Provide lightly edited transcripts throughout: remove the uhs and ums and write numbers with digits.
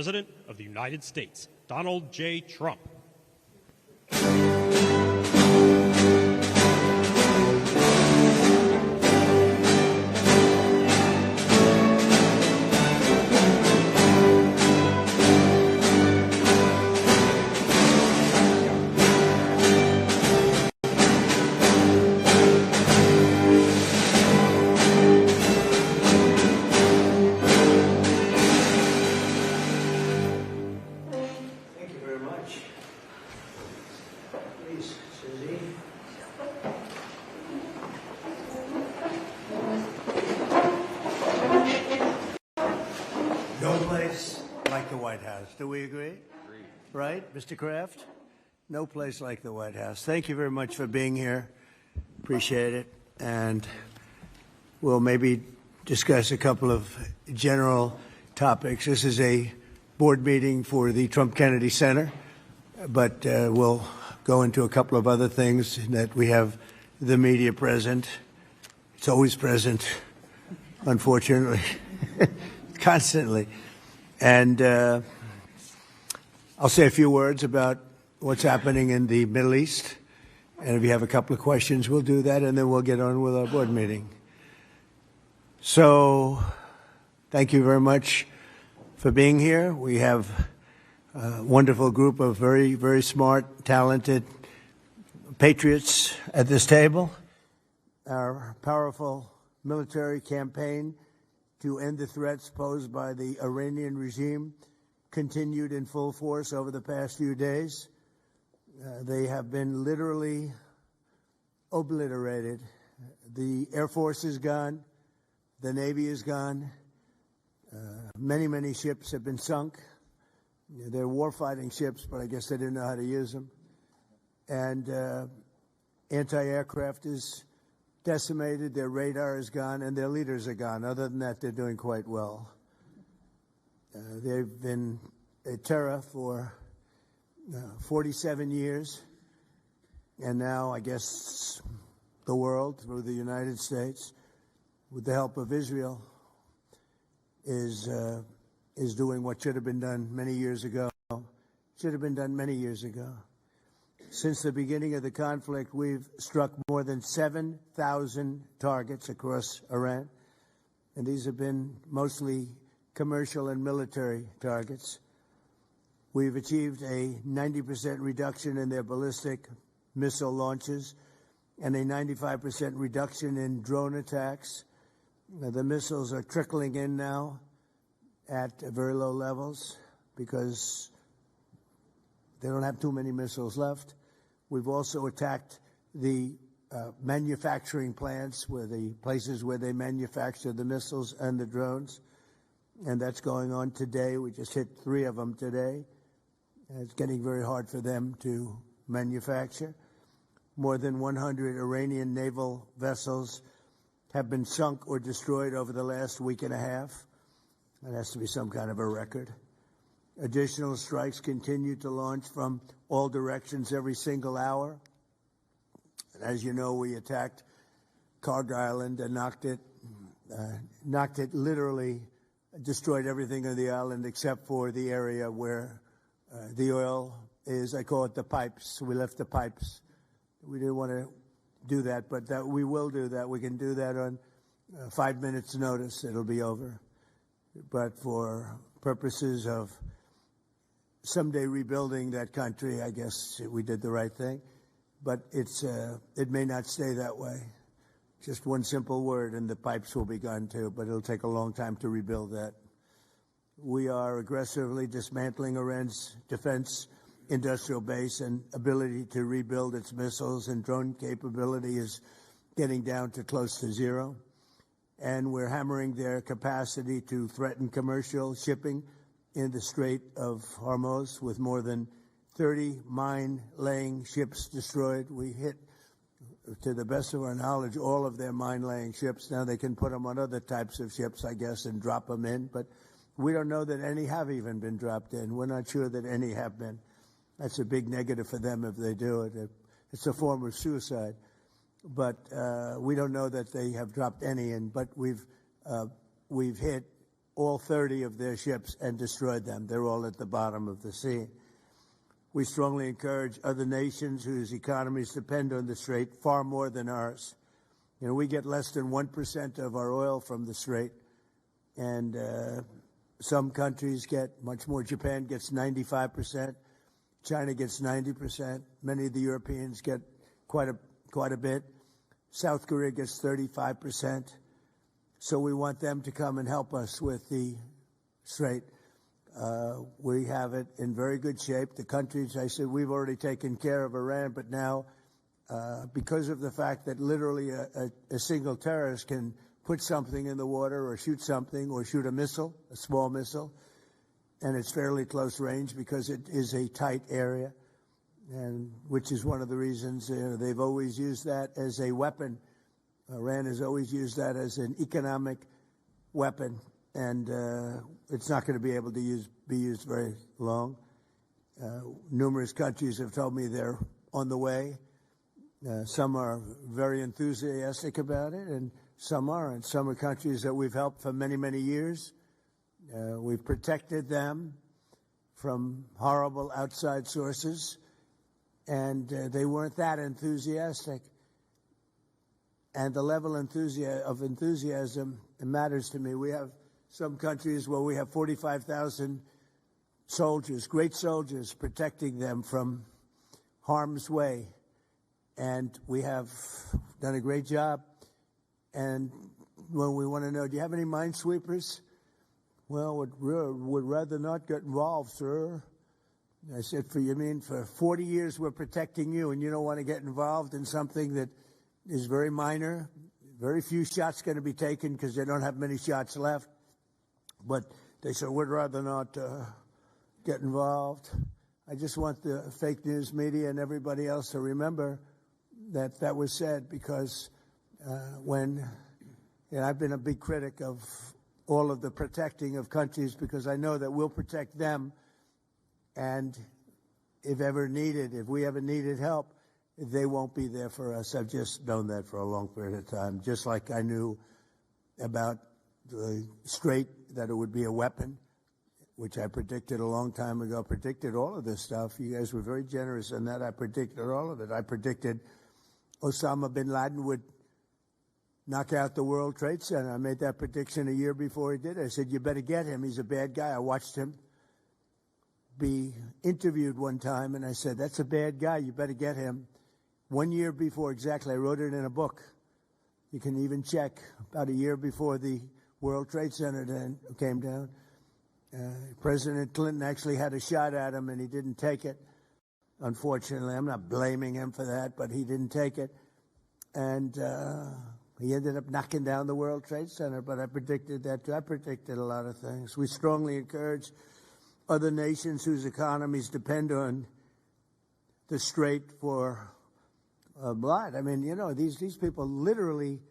President of the United States, Donald J. Trump. Do we agree? Right, Mr. Kraft? No place like the White House. Thank you very much for being here. Appreciate it. And we'll maybe discuss a couple of general topics. This is a board meeting for the Trump Kennedy Center, but we'll go into a couple of other things that we have the media present. It's always present, unfortunately, constantly. And I'll say a few words about what's happening in the Middle East. And if you have a couple of questions, we'll do that, and then we'll get on with our board meeting. So thank you very much for being here. We have a wonderful group of very, very smart, talented patriots at this table. Our powerful military campaign to end the threats posed by the Iranian regime continued in full force over the past few days. They have been literally obliterated. The Air Force is gone. The Navy is gone. Many, many ships have been sunk. They're warfighting ships, but I guess they didn't know how to use them. And anti-aircraft is decimated. Their radar is gone, and their leaders are gone. Other than that, they're doing quite well. They've been a terror for 47 years, and now I guess the world, through the United States, with the help of Israel, is doing what should have been done many years ago. Should have been done many years ago. Since the beginning of the conflict, we've struck more than 7,000 targets across Iran, and these have been mostly commercial and military targets. We've achieved a 90% reduction in their ballistic missile launches and a 95% reduction in drone attacks. The missiles are trickling in now at very low levels because they don't have too many missiles left. We've also attacked the manufacturing plants, where the places where they manufacture the missiles and the drones. And that's going on today. We just hit 3 of them today. And it's getting very hard for them to manufacture. More than 100 Iranian naval vessels have been sunk or destroyed over the last week and a half. That has to be some kind of a record. Additional strikes continue to launch from all directions every single hour. And as you know, we attacked Karg Island and knocked it literally, destroyed everything on the island except for the area where the oil is. I call it the pipes. We left the pipes. We didn't want to do that, but we will do that. We can do that on 5 minutes' notice. It'll be over. But for purposes of someday rebuilding that country, I guess we did the right thing. But it may not stay that way. Just one simple word, and the pipes will be gone too, but it'll take a long time to rebuild that. We are aggressively dismantling Iran's defense industrial base, and ability to rebuild its missiles and drone capability is getting down to close to zero. And we're hammering their capacity to threaten commercial shipping in the Strait of Hormuz, with more than 30 mine-laying ships destroyed. We hit, to the best of our knowledge, all of their mine-laying ships. Now they can put them on other types of ships, I guess, and drop them in. But we don't know that any have even been dropped in. We're not sure that any have been. That's a big negative for them if they do it. It's a form of suicide. But we don't know that they have dropped any in. But we've hit all 30 of their ships and destroyed them. They're all at the bottom of the sea. We strongly encourage other nations whose economies depend on the Strait far more than ours. You know, we get less than 1% of our oil from the Strait, and some countries get much more. Japan gets 95%. China gets 90%. Many of the Europeans get quite a bit. South Korea gets 35%. So we want them to come and help us with the Strait. We have it in very good shape. The countries, I said, we've already taken care of Iran, but now, because of the fact that literally a single terrorist can put something in the water or shoot something or shoot a missile, a small missile, and it's fairly close range because it is a tight area, and which is one of the reasons they've always used that as a weapon. Iran has always used that as an economic weapon, and it's not going to be able to be used very long. Numerous countries have told me they're on the way. Some are very enthusiastic about it, and some aren't. Some are countries that we've helped for many, many years. We've protected them from horrible outside sources, and they weren't that enthusiastic. And the level of enthusiasm matters to me. We have some countries where we have 45,000 soldiers, great soldiers, protecting them from harm's way. And we have done a great job. And when we want to know, do you have any minesweepers? Well, would rather not get involved, sir. I said, for 40 years we're protecting you, and you don't want to get involved in something that is very minor. Very few shots going to be taken because they don't have many shots left. But they said, we'd rather not get involved. I just want the fake news media and everybody else to remember that that was said, because I've been a big critic of all of the protecting of countries, because I know that we'll protect them, and if we ever needed help, they won't be there for us. I've just known that for a long period of time, just like I knew about the Strait, that it would be a weapon, which I predicted a long time ago. Predicted all of this stuff. You guys were very generous in that. I predicted all of it. I predicted Osama bin Laden would knock out the World Trade Center. I made that prediction a year before he did it. I said, you better get him. He's a bad guy. I watched him be interviewed one time, and I said, that's a bad guy. You better get him. 1 year before, exactly. I wrote it in a book. You can even check. About a year before the World Trade Center came down, President Clinton actually had a shot at him, and he didn't take it. Unfortunately, I'm not blaming him for that, but he didn't take it. And he ended up knocking down the World Trade Center, but I predicted that too. I predicted a lot of things. We strongly encourage other nations whose economies depend on the Strait for blood. I mean, these people literally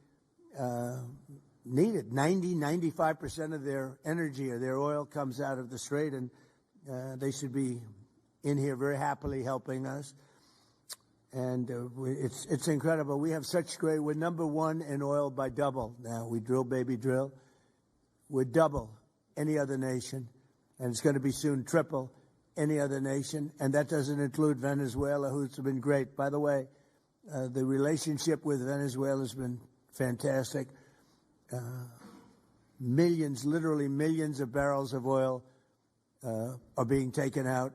need it. 95% of their energy or their oil comes out of the Strait, and they should be in here very happily helping us. And it's incredible. We have such we're number one in oil by double now. We drill, baby, drill. We're double any other nation, and it's going to be soon triple any other nation. And that doesn't include Venezuela, who's been great. By the way, the relationship with Venezuela has been fantastic. Literally millions of barrels of oil are being taken out,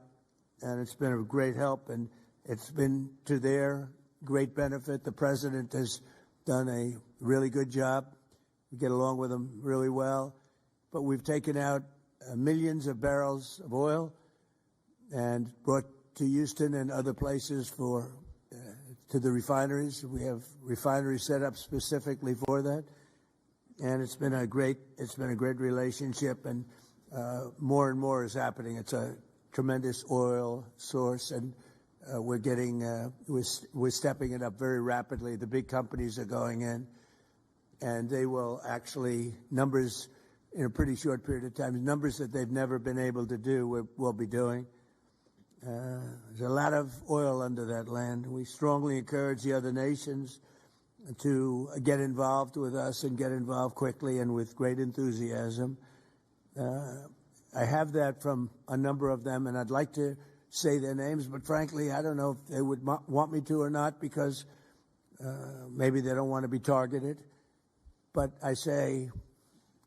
and it's been a great help, and it's been to their great benefit. The president has done a really good job. We get along with him really well. But we've taken out millions of barrels of oil and brought to Houston and other places to the refineries. We have refineries set up specifically for that. And it's been a great relationship, and more and more is happening. It's a tremendous oil source, and we're stepping it up very rapidly. The big companies are going in, and they will actually numbers in a pretty short period of time, numbers that they've never been able to do. We'll be doing. There's a lot of oil under that land. We strongly encourage the other nations to get involved with us and get involved quickly and with great enthusiasm. I have that from a number of them, and I'd like to say their names, but frankly, I don't know if they would want me to or not, because maybe they don't want to be targeted. But I say,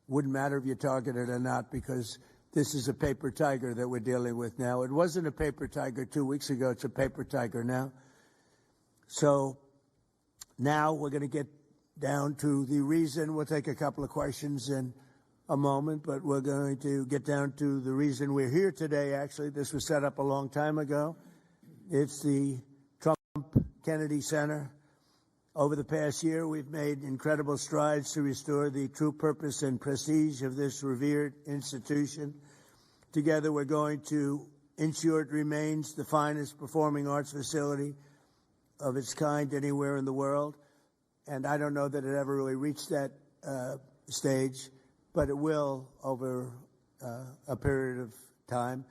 wouldn't matter if you're targeted or not, because this is a paper tiger that we're dealing with now. It wasn't a paper tiger 2 weeks ago. It's a paper tiger now. So now we're going to get down to the reason. We'll take a couple of questions in a moment, but we're going to get down to the reason we're here today. Actually, this was set up a long time ago. It's the Trump Kennedy Center. Over the past year, we've made incredible strides to restore the true purpose and prestige of this revered institution. Together, we're going to ensure it remains the finest performing arts facility of its kind anywhere in the world. And I don't know that it ever really reached that stage, but it will over a period of time.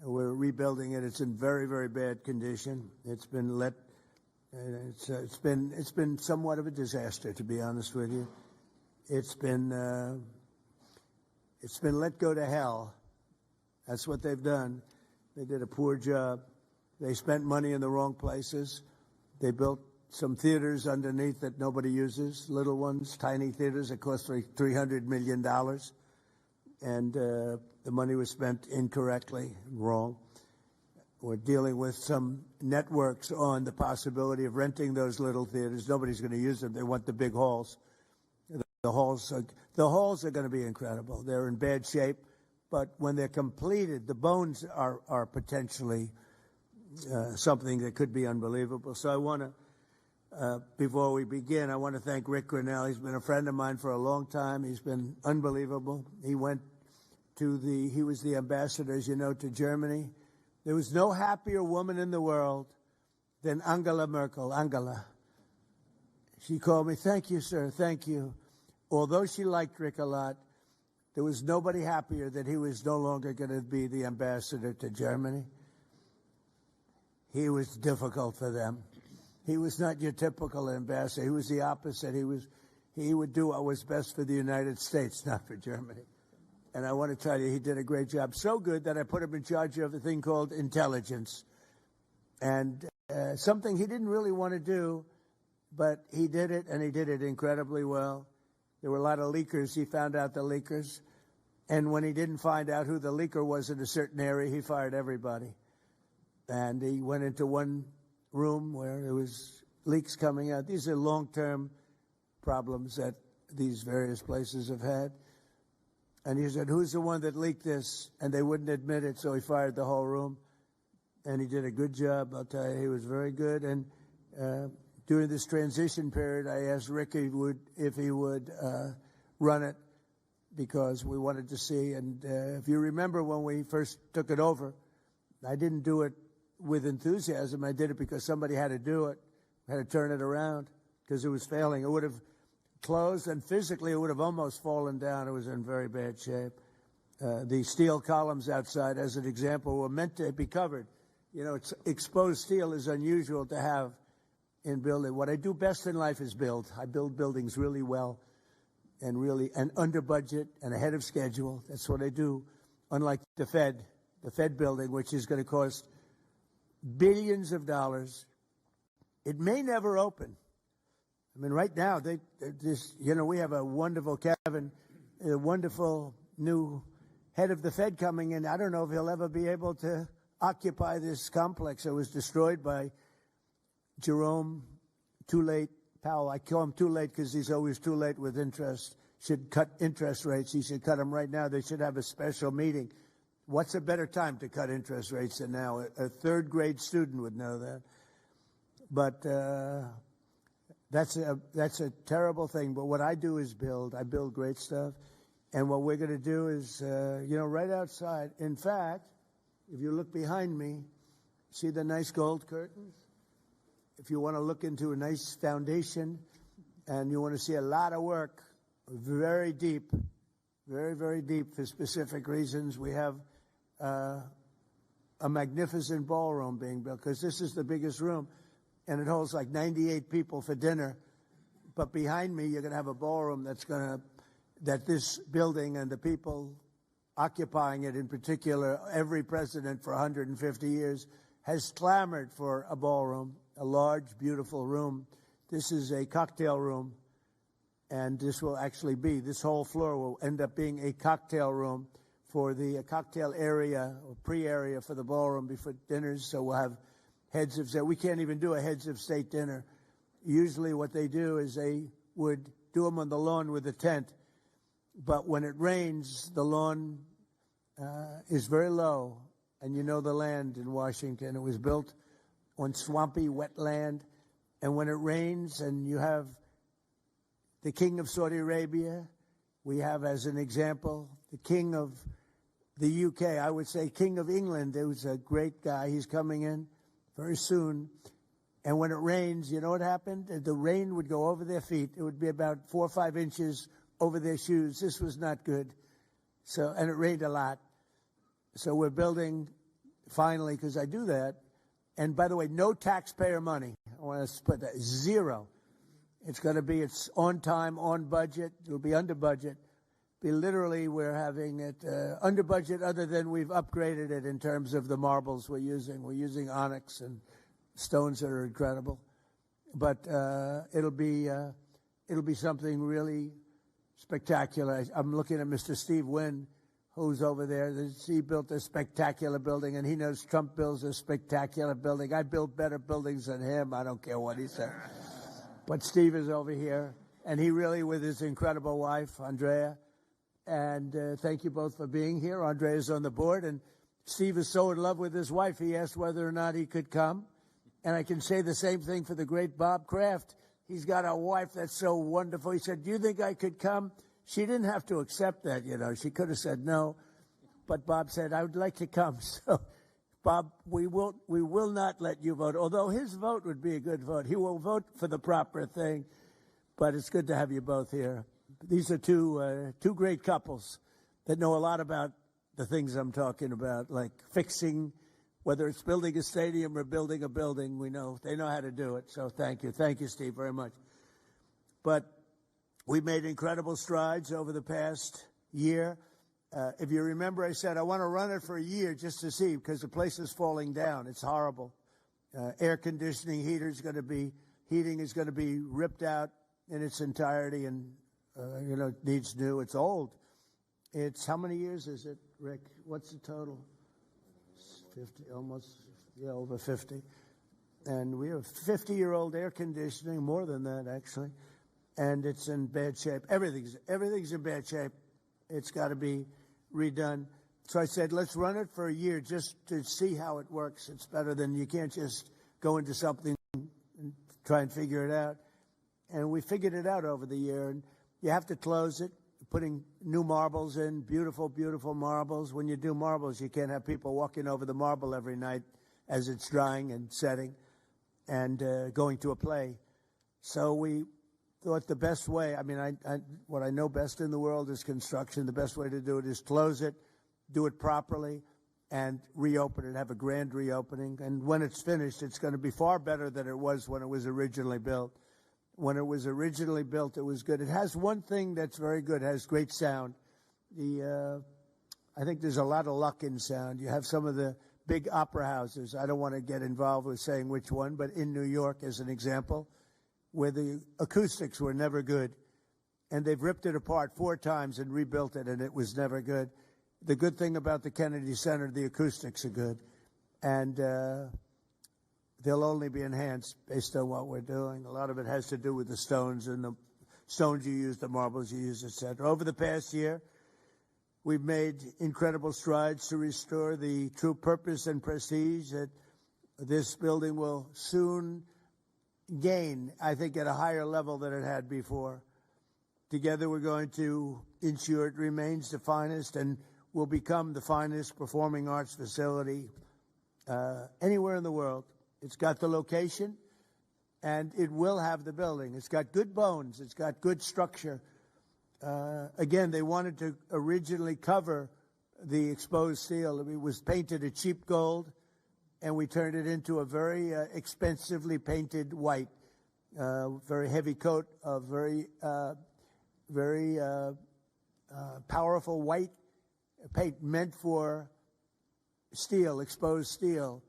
We're rebuilding it. It's in very, very bad condition. It's been it's been somewhat of a disaster, to be honest with you. It's been let go to hell. That's what they've done. They did a poor job. They spent money in the wrong places. They built some theaters underneath that nobody uses, little ones, tiny theaters that cost $300 million. And the money was spent incorrectly, wrong. We're dealing with some networks on the possibility of renting those little theaters. Nobody's going to use them. They want the big halls. The halls are going to be incredible. They're in bad shape, but when they're completed, the bones are potentially something that could be unbelievable. So I want to, before we begin, I want to thank Rick Grinnell. He's been a friend of mine for a long time. He's been unbelievable. He was the ambassador, as you know, to Germany. There was no happier woman in the world than Angela Merkel. Angela. She called me, "Thank you, sir, thank you." Although she liked Rick a lot, there was nobody happier that he was no longer going to be the ambassador to Germany. He was difficult for them. He was not your typical ambassador. He was the opposite. He would do what was best for the United States, not for Germany. And I want to tell you, he did a great job. So good that I put him in charge of a thing called intelligence. And something he didn't really want to do, but he did it, and he did it incredibly well. There were a lot of leakers. He found out the leakers. And when he didn't find out who the leaker was in a certain area, he fired everybody. And he went into one room where there was leaks coming out. These are long-term problems that these various places have had. And he said, "Who's the one that leaked this?" And they wouldn't admit it, so he fired the whole room. And he did a good job. I'll tell you, he was very good. And during this transition period, I asked Rick if he would run it, because we wanted to see. And if you remember when we first took it over, I didn't do it with enthusiasm. I did it because somebody had to do it, had to turn it around, because it was failing. It would have closed, and physically it would have almost fallen down. It was in very bad shape. The steel columns outside, as an example, were meant to be covered. You know, exposed steel is unusual to have in building. What I do best in life is build. I build buildings really well and under budget and ahead of schedule. That's what I do, unlike the Fed building, which is going to cost billions of dollars. It may never open. I mean, right now, we have a wonderful Kevin, a wonderful new head of the Fed coming in. I don't know if he'll ever be able to occupy this complex. It was destroyed by Jerome Too Late Powell. I call him too late because he's always too late with interest. Should cut interest rates. He should cut them right now. They should have a special meeting. What's a better time to cut interest rates than now? A third-grade student would know that. But that's a terrible thing. But what I do is build. I build great stuff. And what we're going to do is, right outside. In fact, if you look behind me, see the nice gold curtains? If you want to look into a nice foundation and you want to see a lot of work, very deep, very, very deep for specific reasons, we have a magnificent ballroom being built, because this is the biggest room, and it holds like 98 people for dinner. But behind me, you're going to have a ballroom that this building and the people occupying it in particular, every president for 150 years has clamored for a ballroom, a large, beautiful room. This is a cocktail room, and this will actually be, this whole floor will end up being a cocktail room for the cocktail area or pre-area for the ballroom before dinners. So we'll have heads of state. We can't even do a heads of state dinner. Usually what they do is they would do them on the lawn with a tent. But when it rains, the lawn is very low. And you know the land in Washington. It was built on swampy, wet land. And when it rains and you have the king of Saudi Arabia, we have as an example the king of the UK, I would say king of England. There was a great guy. He's coming in very soon. And when it rains, you know what happened? The rain would go over their feet. It would be about 4 or 5 inches over their shoes. This was not good. So, and it rained a lot. So we're building, finally, because I do that. And by the way, no taxpayer money. I want to put that, zero. It's going to be, it's on time, on budget. It'll be under budget. Literally, we're having it under budget other than we've upgraded it in terms of the marbles we're using. We're using onyx and stones that are incredible. But it'll be something really spectacular. I'm looking at Mr. Steve Wynn, who's over there. He built a spectacular building, and he knows Trump builds a spectacular building. I build better buildings than him. I don't care what he said. But Steve is over here, and he really, with his incredible wife, Andrea, and thank you both for being here. Andrea is on the board, and Steve is so in love with his wife, he asked whether or not he could come. And I can say the same thing for the great Bob Kraft. He's got a wife that's so wonderful. He said, do you think I could come? She didn't have to accept that, you know. She could have said no. But Bob said, I would like to come. So, Bob, we will not let you vote, although his vote would be a good vote. He will vote for the proper thing. But it's good to have you both here. These are two great couples that know a lot about the things I'm talking about, like fixing, whether it's building a stadium or building a building. They know how to do it. So thank you. Thank you, Steve, very much. But we made incredible strides over the past year. If you remember, I said I want to run it for a year just to see, because the place is falling down. It's horrible. Air conditioning, heating is going to be ripped out in its entirety, and it needs new. It's old. It's, how many years is it, Rick? What's the total? 50, almost, yeah, over 50. And we have 50-year-old air conditioning, more than that, actually. And it's in bad shape. Everything's in bad shape. It's got to be redone. So I said, let's run it for a year just to see how it works. It's better than, you can't just go into something and try and figure it out. And we figured it out over the year. And you have to close it, putting new marbles in, beautiful, beautiful marbles. When you do marbles, you can't have people walking over the marble every night as it's drying and setting and going to a play. So we thought the best way, what I know best in the world is construction. The best way to do it is close it, do it properly, and reopen it, have a grand reopening. And when it's finished, it's going to be far better than it was when it was originally built. When it was originally built, it was good. It has one thing that's very good. It has great sound. I think there's a lot of luck in sound. You have some of the big opera houses. I don't want to get involved with saying which one, but in New York, as an example, where the acoustics were never good, and they've ripped it apart 4 times and rebuilt it, and it was never good. The good thing about the Kennedy Center, the acoustics are good, and they'll only be enhanced based on what we're doing. A lot of it has to do with the stones and the stones you use, the marbles you use, etc. Over the past year, we've made incredible strides to restore the true purpose and prestige that this building will soon gain, I think, at a higher level than it had before. Together, we're going to ensure it remains the finest and will become the finest performing arts facility anywhere in the world. It's got the location, and it will have the building. It's got good bones. It's got good structure. Again, they wanted to originally cover the exposed steel. It was painted a cheap gold, and we turned it into a very expensively painted white, very heavy coat of very powerful white paint meant for steel, exposed steel,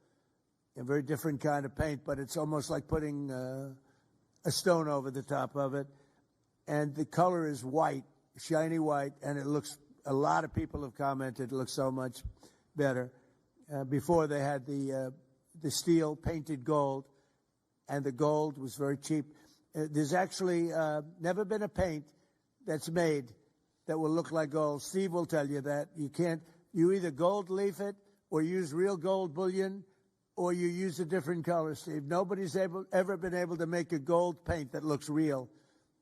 a very different kind of paint, but it's almost like putting a stone over the top of it. And the color is white, shiny white, and it looks, a lot of people have commented, it looks so much better. Before they had the steel painted gold, and the gold was very cheap. There's actually never been a paint that's made that will look like gold. Steve will tell you that. You either gold leaf it or use real gold bullion, or you use a different color, Steve. Nobody's ever been able to make a gold paint that looks real.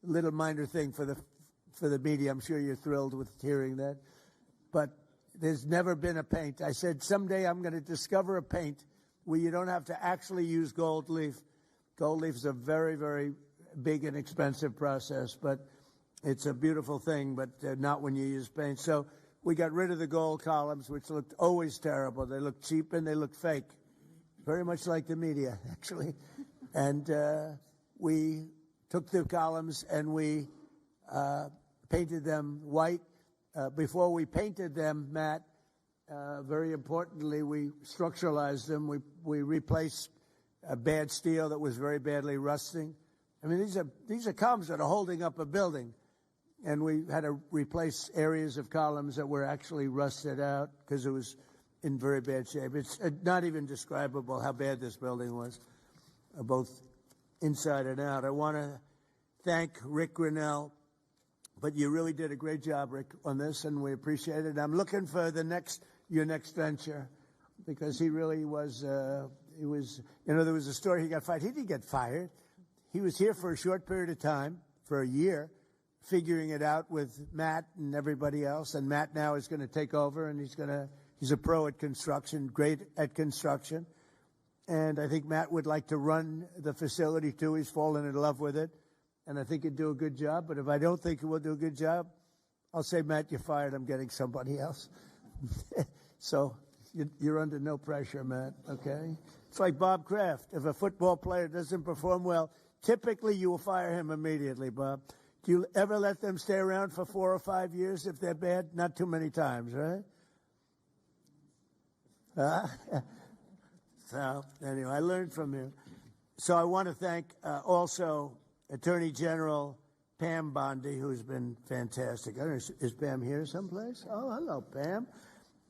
A little minor thing for the media. I'm sure you're thrilled with hearing that. But there's never been a paint. I said someday I'm going to discover a paint where you don't have to actually use gold leaf. Gold leaf is a very, very big and expensive process, but it's a beautiful thing, but not when you use paint. So we got rid of the gold columns, which looked always terrible. They look cheap and they look fake. Very much like the media, actually. And we took the columns and we painted them white. Before we painted them, Matt, very importantly, we structuralized them. We replaced bad steel that was very badly rusting. I mean, these are columns that are holding up a building. And we had to replace areas of columns that were actually rusted out because it was in very bad shape. It's not even describable how bad this building was, both inside and out. I want to thank Rick Grinnell, but you really did a great job, Rick, on this, and we appreciate it. I'm looking for your next venture, because he really was, there was a story he got fired. He didn't get fired. He was here for a short period of time, for a year, figuring it out with Matt and everybody else, and Matt now is going to take over, and he's a pro at construction, great at construction. And I think Matt would like to run the facility, too. He's fallen in love with it. And I think he'd do a good job. But if I don't think he will do a good job, I'll say, Matt, you're fired. I'm getting somebody else. So you're under no pressure, Matt, okay? It's like Bob Kraft. If a football player doesn't perform well, typically you will fire him immediately, Bob. Do you ever let them stay around for 4 or 5 years if they're bad? Not too many times, right? So, anyway, I learned from you. So I want to thank also Attorney General Pam Bondi, who's been fantastic. I don't know, is Pam here someplace? Oh, hello, Pam.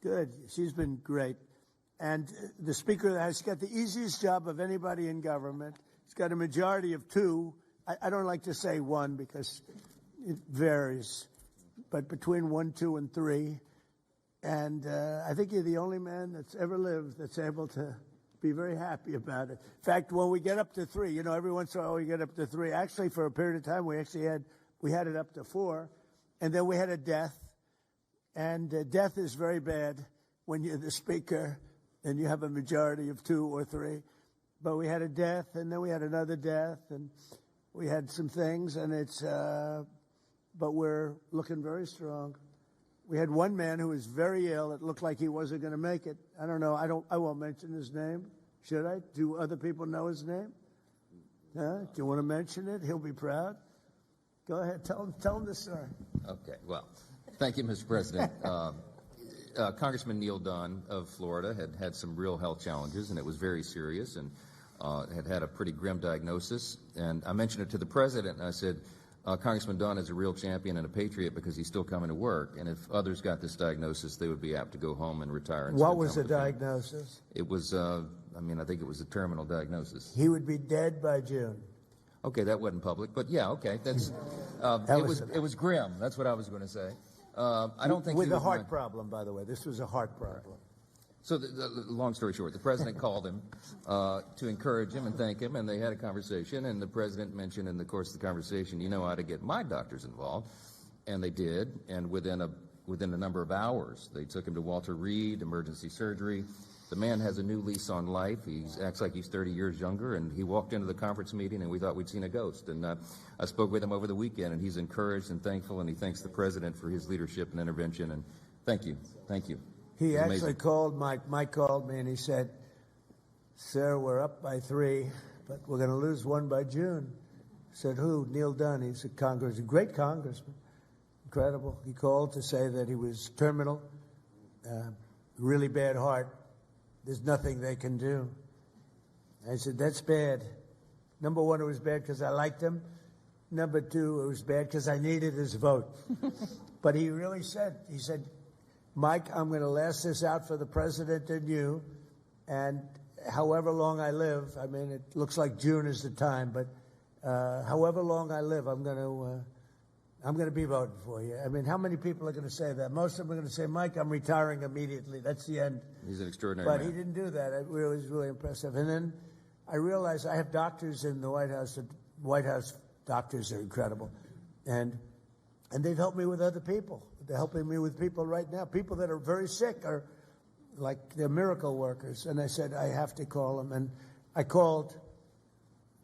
Good. She's been great. And the Speaker has got the easiest job of anybody in government. He's got a majority of 2. I don't like to say 1 because it varies, but between 1, 2, and 3. And I think you're the only man that's ever lived that's able to be very happy about it. In fact, when we get up to 3, every once in a while we get up to 3. Actually, for a period of time, we had it up to 4, and then we had a death. And death is very bad when you're the Speaker and you have a majority of 2 or 3. But we had a death, and then we had another death, and we had some things, and but we're looking very strong. We had one man who was very ill. It looked like he wasn't going to make it. I don't know. I won't mention his name. Should I? Do other people know his name? Do you want to mention it? He'll be proud. Go ahead. Tell him the story. Okay. Well, thank you, Mr. President. Congressman Neil Dunn of Florida had some real health challenges, and it was very serious, and had a pretty grim diagnosis. And I mentioned it to the president, and I said, Congressman Dunn is a real champion and a patriot because he's still coming to work. And if others got this diagnosis, they would be apt to go home and retire. And what was the diagnosis? It was, I think it was a terminal diagnosis. He would be dead by June. Okay, that wasn't public, but yeah, okay. That's it was grim. That's what I was going to say. I don't think with a heart problem, by the way. This was a heart problem. So, long story short, the president called him to encourage him and thank him, and they had a conversation, and the president mentioned in the course of the conversation, you know how to get my doctors involved, and they did, and within a number of hours, they took him to Walter Reed, emergency surgery. The man has a new lease on life. He acts like he's 30 years younger, and he walked into the conference meeting, and we thought we'd seen a ghost. And I spoke with him over the weekend, and he's encouraged and thankful, and he thanks the president for his leadership and intervention, and thank you. Thank you. He actually called Mike called me, and he said, sir, we're up by 3, but we're going to lose 1 by June. I said, who? Neil Dunn. He's a great congressman. Incredible. He called to say that he was terminal, really bad heart. There's nothing they can do. I said, that's bad. Number one, it was bad because I liked him. Number two, it was bad because I needed his vote. But he really said, Mike, I'm going to last this out for the president and you. And however long I live, I mean, it looks like June is the time, but however long I live, I'm going to be voting for you. I mean, how many people are going to say that? Most of them are going to say, Mike, I'm retiring immediately. That's the end. He's an extraordinary man. But he didn't do that. It was really impressive. And then I realized I have doctors in the White House. The White House doctors are incredible. And they've helped me with other people. They're helping me with people right now. People that are very sick are like they're miracle workers. And I said, I have to call them. And I called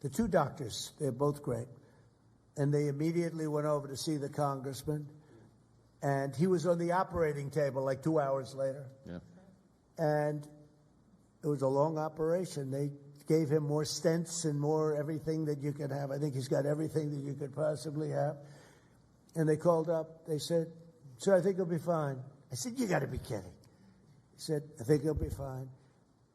the two doctors. They're both great. And they immediately went over to see the congressman. And he was on the operating table like 2 hours later. Yeah. And it was a long operation. They gave him more stents and more everything that you could have. I think he's got everything that you could possibly have. And they called up. They said, sir, I think he'll be fine. I said, you got to be kidding. He said, I think he'll be fine.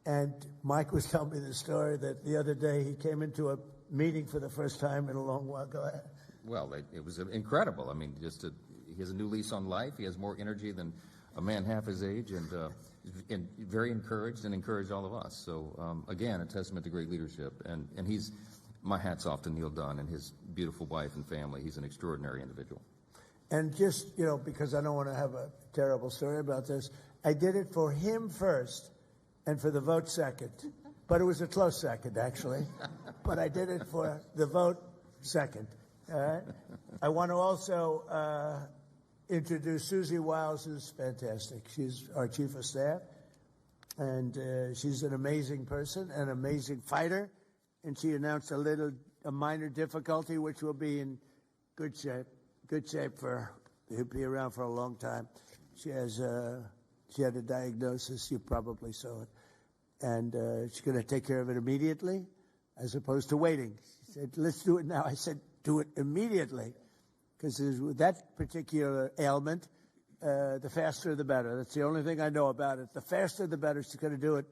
And Mike was telling me the story that the other day he came into a meeting for the first time in a long while. Go ahead. Well, it was incredible. I mean, he has a new lease on life. He has more energy than a man half his age, and very encouraged and encouraged all of us. So, again, a testament to great leadership. And my hat's off to Neil Dunn and his beautiful wife and family. He's an extraordinary individual. And just, because I don't want to have a terrible story about this, I did it for him first and for the vote second. But it was a close second, actually. But I did it for the vote second. All right? I want to also introduce Susie Wiles, who's fantastic. She's our chief of staff. And she's an amazing person, an amazing fighter. And she announced a minor difficulty, which will be in good shape. He'll be around for a long time. She had a diagnosis. You probably saw it. And she's going to take care of it immediately as opposed to waiting. She said, let's do it now. I said, do it immediately. Because with that particular ailment, the faster the better. That's the only thing I know about it. The faster the better. She's going to do it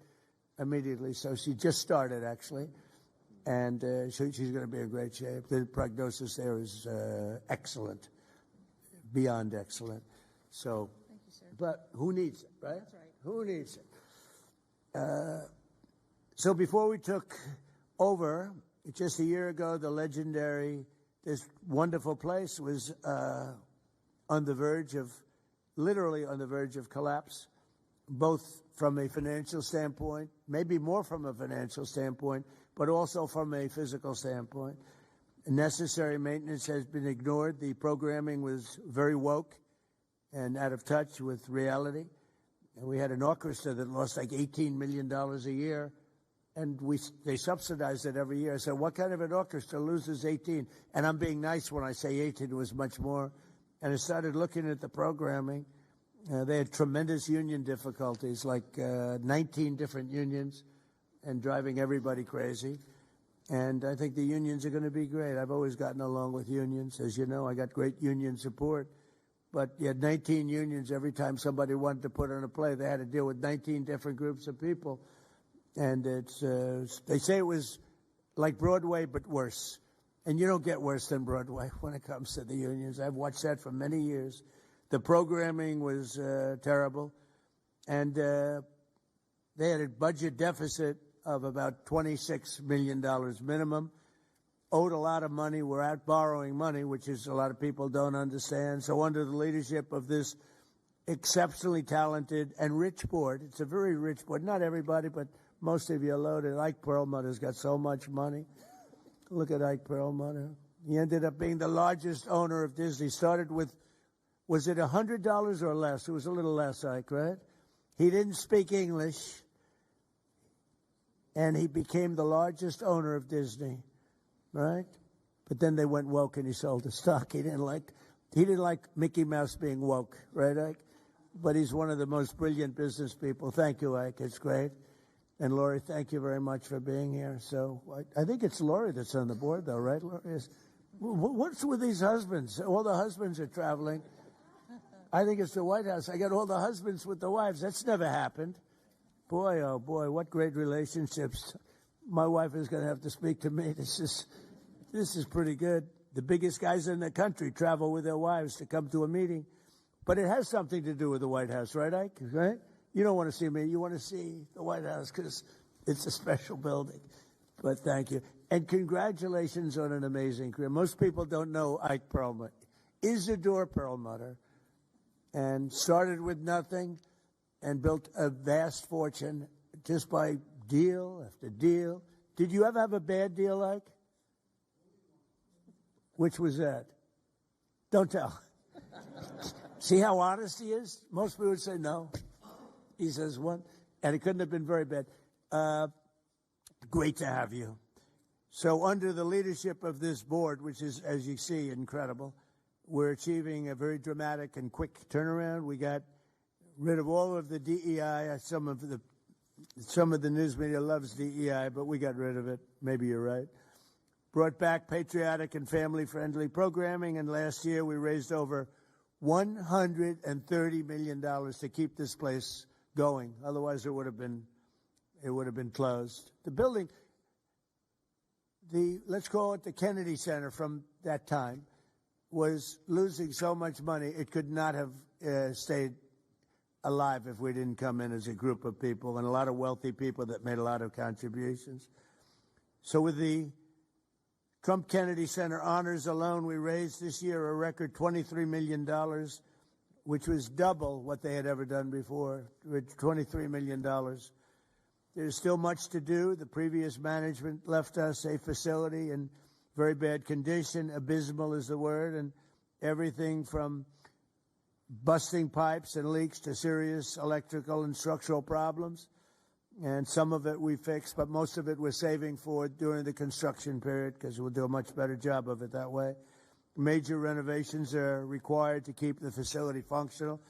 immediately. So she just started, actually. And she's going to be in great shape. The prognosis there is excellent, beyond excellent. So, thank you, sir. But who needs it, right? That's right. Who needs it? So before we took over, just a year ago, this wonderful place was literally on the verge of collapse, both from a financial standpoint, maybe more from a financial standpoint, but also from a physical standpoint. Necessary maintenance has been ignored. The programming was very woke and out of touch with reality. And we had an orchestra that lost like $18 million a year, and they subsidized it every year. I said, what kind of an orchestra loses 18? And I'm being nice when I say 18, it was much more. And I started looking at the programming. They had tremendous union difficulties, like 19 different unions, and driving everybody crazy. And I think the unions are going to be great. I've always gotten along with unions. As you know, I got great union support. But you had 19 unions. Every time somebody wanted to put on a play, they had to deal with 19 different groups of people. And they say it was like Broadway, but worse. And you don't get worse than Broadway when it comes to the unions. I've watched that for many years. The programming was terrible. And they had a budget deficit of about $26 million minimum, owed a lot of money, were out borrowing money, which is a lot of people don't understand. So under the leadership of this exceptionally talented and rich board, it's a very rich board, not everybody, but most of you are loaded. Ike Perlmutter's got so much money. Look at Ike Perlmutter. He ended up being the largest owner of Disney. Started with, was it $100 or less? It was a little less, Ike, right? He didn't speak English, and he became the largest owner of Disney, right? But then they went woke and he sold the stock. He didn't like Mickey Mouse being woke, right, Ike? But he's one of the most brilliant business people. Thank you, Ike. It's great. And Lori, thank you very much for being here. So I think it's Lori that's on the board, though, right, Lori? What's with these husbands? All the husbands are traveling. I think it's the White House. I got all the husbands with the wives. That's never happened. Boy, oh boy, what great relationships. My wife is going to have to speak to me. This is pretty good. The biggest guys in the country travel with their wives to come to a meeting. But it has something to do with the White House, right, Ike? Right? You don't want to see me. You want to see the White House because it's a special building. But thank you. And congratulations on an amazing career. Most people don't know Ike Perlmutter. Isidore Perlmutter. And started with nothing and built a vast fortune just by deal after deal. Did you ever have a bad deal, Ike? Which was that? Don't tell. See how honest he is? Most people would say no. He says one. And it couldn't have been very bad. Great to have you. So under the leadership of this board, which is, as you see, incredible, we're achieving a very dramatic and quick turnaround. We got rid of all of the DEI. Some of the news media loves DEI, but we got rid of it. Maybe you're right. Brought back patriotic and family-friendly programming, and last year we raised over $130 million to keep this place going. Otherwise, it would have been closed. The building, let's call it the Kennedy Center from that time, was losing so much money it could not have stayed alive if we didn't come in as a group of people and a lot of wealthy people that made a lot of contributions. So with the Trump Kennedy Center honors alone, we raised this year a record $23 million, which was double what they had ever done before, with $23 million. There's still much to do. The previous management left us a facility in very bad condition. Abysmal is the word, and everything from busting pipes and leaks to serious electrical and structural problems. And some of it we fixed, but most of it we're saving for during the construction period because we'll do a much better job of it that way. Major renovations are required to keep the facility functional,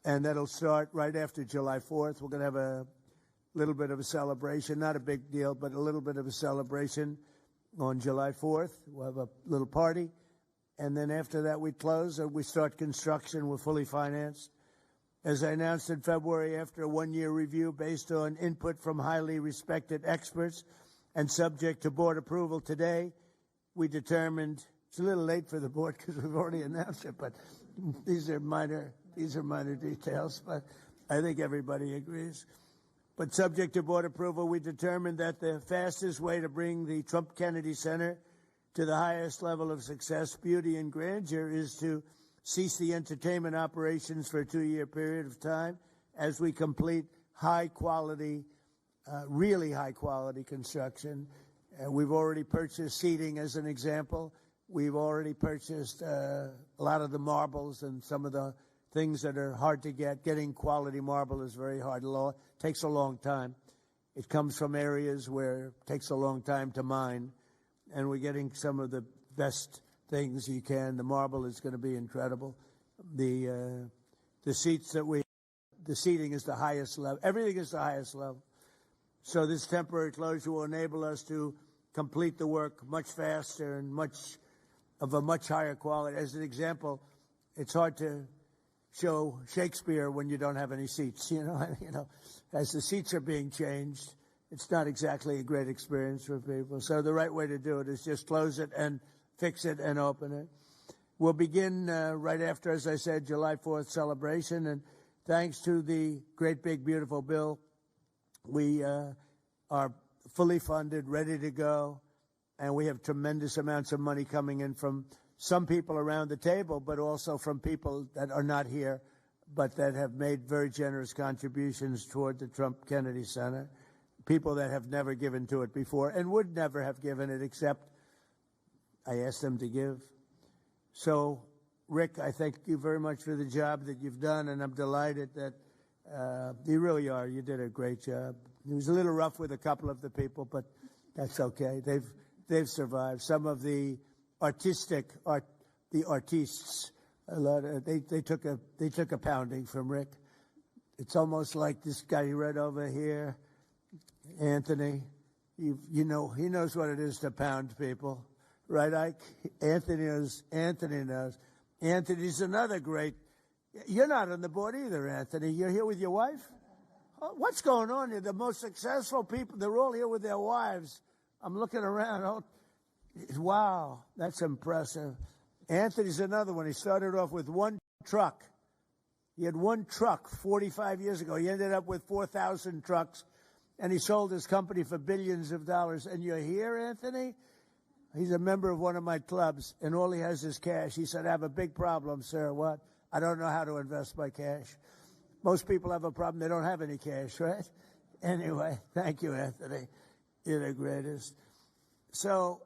and that'll start right after July 4th. We're going to have a little bit of a celebration, not a big deal, but a little bit of a celebration on July 4th. We'll have a little party, and then after that we close and we start construction. We're fully financed. As I announced in February, after a one-year review based on input from highly respected experts and subject to board approval today, we determined, it's a little late for the board because we've already announced it, but these are minor details, but I think everybody agrees. But subject to board approval, we determined that the fastest way to bring the Trump Kennedy Center to the highest level of success, beauty, and grandeur is to cease the entertainment operations for a 2-year period of time as we complete high-quality, really high-quality construction. We've already purchased seating, as an example. We've already purchased a lot of the marbles and some of the things that are hard to get. Getting quality marble is very hard. It takes a long time. It comes from areas where it takes a long time to mine, and we're getting some of the best things you can. The marble is going to be incredible. The seating is the highest level. Everything is the highest level. So this temporary closure will enable us to complete the work much faster and of a much higher quality. As an example, it's hard to show Shakespeare when you don't have any seats. As the seats are being changed, it's not exactly a great experience for people. So the right way to do it is just close it and fix it and open it. We'll begin right after, as I said, July 4th celebration. And thanks to the great, big, beautiful bill, we are fully funded, ready to go. And we have tremendous amounts of money coming in from some people around the table, but also from people that are not here, but that have made very generous contributions toward the Trump Kennedy Center. People that have never given to it before and would never have given it except I asked them to give. So, Rick, I thank you very much for the job that you've done, and I'm delighted that you really are. You did a great job. It was a little rough with a couple of the people, but that's okay. They've survived. Some of the artists, they took a pounding from Rick. It's almost like this guy right over here, Anthony. He knows what it is to pound people. Right, Ike? Anthony knows. Anthony's another great You're not on the board either, Anthony. You're here with your wife? Oh, what's going on here? The most successful people, they're all here with their wives. I'm looking around. Oh, wow, that's impressive. Anthony's another one. He started off with one truck. He had one truck 45 years ago. He ended up with 4,000 trucks, and he sold his company for billions of dollars. And you're here, Anthony? He's a member of one of my clubs, and all he has is cash. He said, I have a big problem, sir. What? I don't know how to invest my cash. Most people have a problem. They don't have any cash, right? Anyway, thank you, Anthony. You're the greatest. So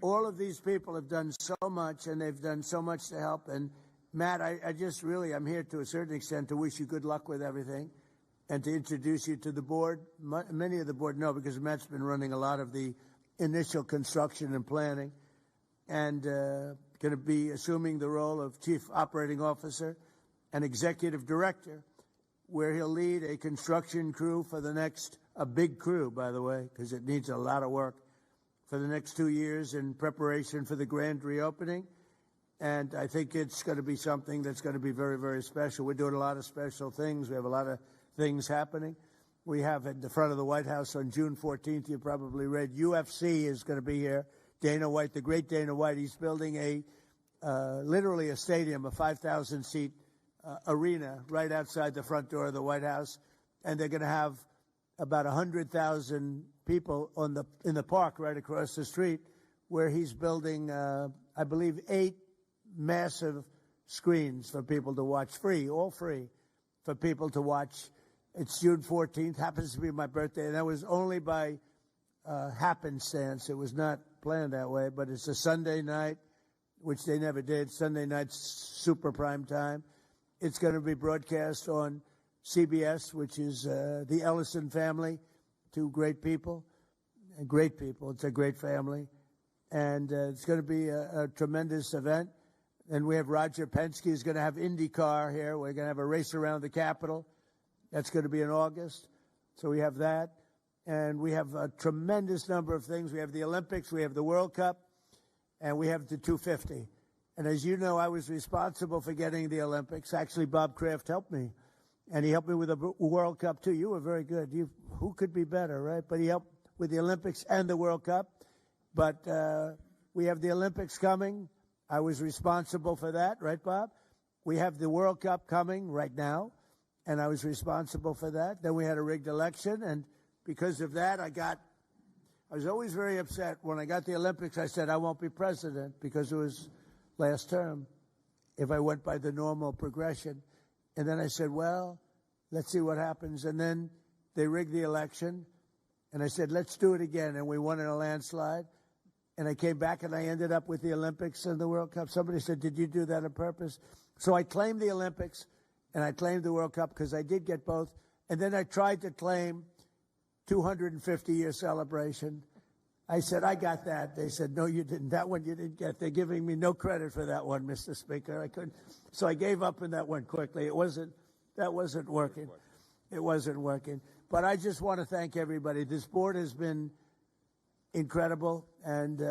all of these people have done so much, and they've done so much to help. And, Matt, I just really, I'm here to a certain extent to wish you good luck with everything and to introduce you to the board. Many of the board know because Matt's been running a lot of the initial construction and planning and going to be assuming the role of Chief Operating Officer and Executive Director, where he'll lead a construction crew for the next, a big crew, by the way, because it needs a lot of work, for the next 2 years in preparation for the grand reopening. And I think it's going to be something that's going to be very, very special. We're doing a lot of special things. We have a lot of things happening. We have at the front of the White House on June 14th, you probably read, UFC is going to be here. Dana White, the great Dana White, he's building literally a stadium, a 5,000-seat arena right outside the front door of the White House. And they're going to have about 100,000 people in the park right across the street where he's building, I believe, 8 massive screens for people to watch free, all free, for people to watch. It's June 14th, happens to be my birthday, and that was only by happenstance. It was not planned that way, but it's a Sunday night, which they never did. Sunday night's super prime time. It's going to be broadcast on CBS, which is the Ellison family, 2 great people. Great people. It's a great family. And it's going to be a tremendous event. And we have Roger Penske is going to have IndyCar here. We're going to have a race around the Capitol. That's going to be in August. So we have that. And we have a tremendous number of things. We have the Olympics, we have the World Cup, and we have the 250. And as you know, I was responsible for getting the Olympics. Actually, Bob Kraft helped me. And he helped me with the World Cup, too. You were very good. Who could be better, right? But he helped with the Olympics and the World Cup. But we have the Olympics coming. I was responsible for that, right, Bob? We have the World Cup coming right now, and I was responsible for that. Then we had a rigged election, and because of that, I was always very upset. When I got the Olympics, I said, I won't be president because it was last term if I went by the normal progression. And then I said, well, let's see what happens. And then they rigged the election, and I said, let's do it again. And we won in a landslide. And I came back, and I ended up with the Olympics and the World Cup. Somebody said, did you do that on purpose? So I claimed the Olympics, and I claimed the World Cup because I did get both. And then I tried to claim 250-year celebration. I said, I got that. They said, no, you didn't. That one you didn't get. They're giving me no credit for that one, Mr. Speaker. I couldn't. So I gave up on that one quickly. That wasn't working. It wasn't working. But I just want to thank everybody. This board has been incredible, and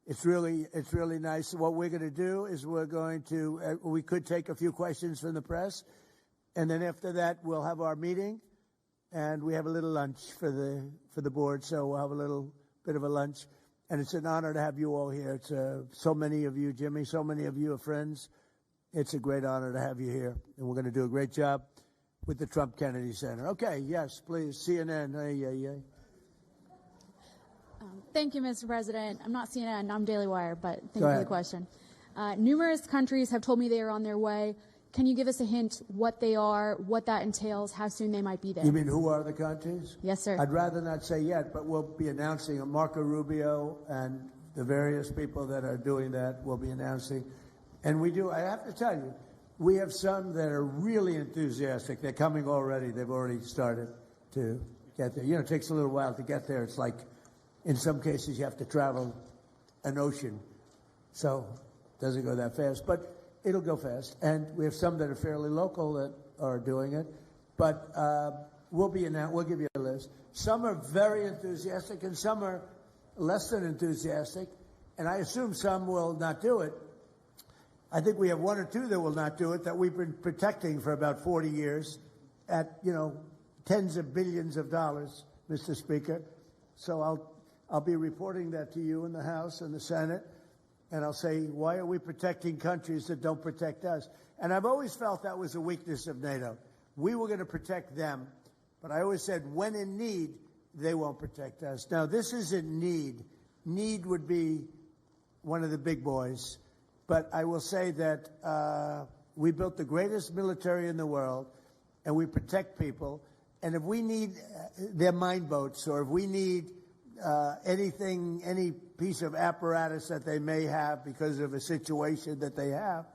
it's really nice. What we're going to do is we could take a few questions from the press, and then after that we'll have our meeting. And we have a little lunch for the board, so we'll have a little bit of a lunch. And it's an honor to have you all here. It's so many of you, Jimmy, so many of you are friends. It's a great honor to have you here. And we're going to do a great job with the Trump Kennedy Center. Okay, yes, please, CNN. Thank you, Mr. President. I'm not CNN, I'm Daily Wire, but thank you for the question. Numerous countries have told me they are on their way. Can you give us a hint what they are, what that entails, how soon they might be there? You mean who are the countries? Yes, sir. I'd rather not say yet, but we'll be announcing Marco Rubio and the various people that are doing that will be announcing. And I have to tell you, we have some that are really enthusiastic. They're coming already. They've already started to get there. You know, it takes a little while to get there. It's like, in some cases, you have to travel an ocean. So it doesn't go that fast. But it'll go fast, and we have some that are fairly local that are doing it. But we'll give you a list. Some are very enthusiastic, and some are less than enthusiastic, and I assume some will not do it. I think we have one or two that will not do it that we've been protecting for about 40 years at, tens of billions of dollars, Mr. Speaker. So I'll be reporting that to you in the House and the Senate, and I'll say, why are we protecting countries that don't protect us? And I've always felt that was a weakness of NATO. We were going to protect them, but I always said, when in need, they won't protect us. Now, this isn't need. Need would be one of the big boys. But I will say that we built the greatest military in the world, and we protect people. And if we need their mine boats, or if we need anything, any piece of apparatus that they may have because of a situation that they have,